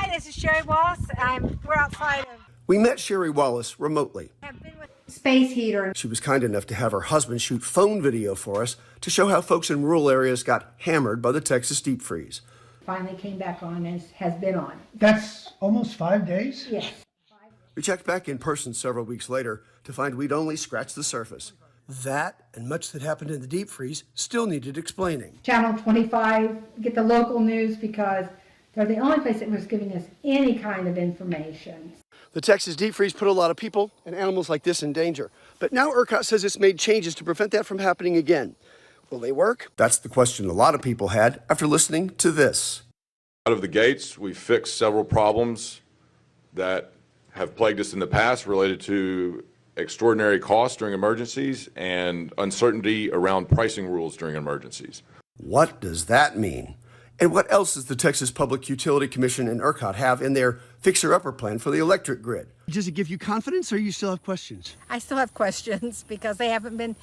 Hi, this is Sherry Wallace. We're outside of... We met Sherry Wallace remotely. I've been with space heater. She was kind enough to have her husband shoot phone video for us to show how folks in rural areas got hammered by the Texas deep freeze. Finally came back on, as has been on. That's almost 5 days? Yes. We checked back in person several weeks later to find we'd only scratched the surface. That and much that happened in the deep freeze still needed explaining. Channel 25, get the local news because they're the only place that was giving us any kind of information. The Texas deep freeze put a lot of people and animals like this in danger. But now ERCOT says it's made changes to prevent that from happening again. Will they work? That's the question a lot of people had after listening to this. Out of the gates, we fixed several problems that have plagued us in the past related to extraordinary costs during emergencies and uncertainty around pricing rules during emergencies. What does that mean? And what else does the Texas Public Utility Commission and ERCOT have in their fixer-upper plan for the electric grid? Does it give you confidence or you still have questions? I still have questions because they haven't been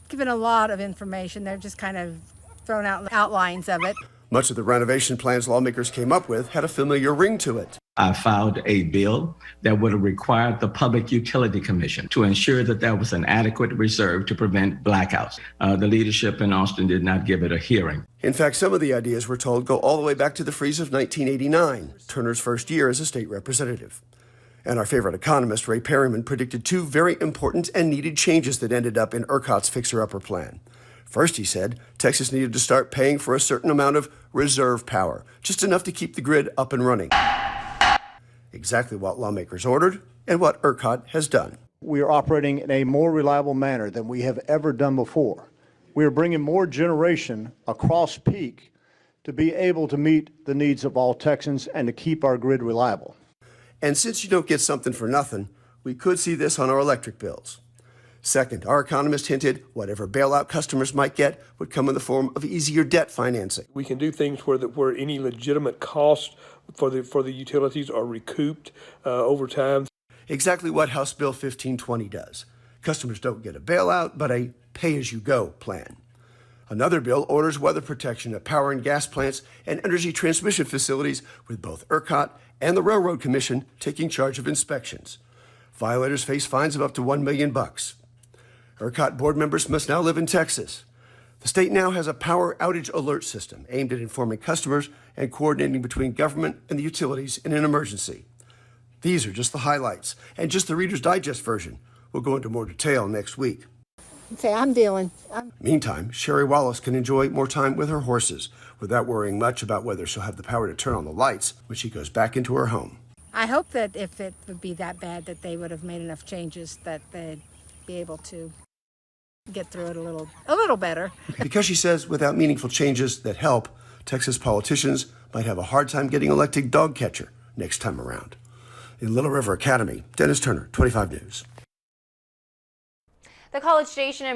given a lot of information. They're just kind of thrown out outlines of it. Much of the renovation plans lawmakers came up with had a familiar ring to it. I filed a bill that would have required the Public Utility Commission to ensure that there was an adequate reserve to prevent blackouts. The leadership in Austin did not give it a hearing. In fact, some of the ideas, we're told, go all the way back to the freeze of 1989, Turner's first year as a state representative. And our favorite economist, Ray Perryman, predicted two very important and needed changes that ended up in ERCOT's fixer-upper plan. First, he said, Texas needed to start paying for a certain amount of reserve power, just enough to keep the grid up and running. Exactly what lawmakers ordered and what ERCOT has done. We are operating in a more reliable manner than we have ever done before. We are bringing more generation across peak to be able to meet the needs of all Texans and to keep our grid reliable. And since you don't get something for nothing, we could see this on our electric bills. Second, our economist hinted whatever bailout customers might get would come in the form of easier debt financing. We can do things where any legitimate costs for the utilities are recouped over time. Exactly what House Bill 1520 does. Customers don't get a bailout, but a pay-as-you-go plan. Another bill orders weather protection at power and gas plants and energy transmission facilities, with both ERCOT and the Railroad Commission taking charge of inspections. Violators face fines of up to $1 million. ERCOT board members must now live in Texas. The state now has a power outage alert system aimed at informing customers and coordinating between government and the utilities in an emergency. These are just the highlights and just the Reader's Digest version. We'll go into more detail next week. Say, I'm dealing. Meantime, Sherry Wallace can enjoy more time with her horses without worrying much about whether she'll have the power to turn on the lights when she goes back into her home. I hope that if it would be that bad that they would have made enough changes that they'd be able to get through it a little better. Because she says without meaningful changes that help, Texas politicians might have a hard time getting elected dog catcher next time around. In Little River Academy, Dennis Turner, 25 News. The College Station in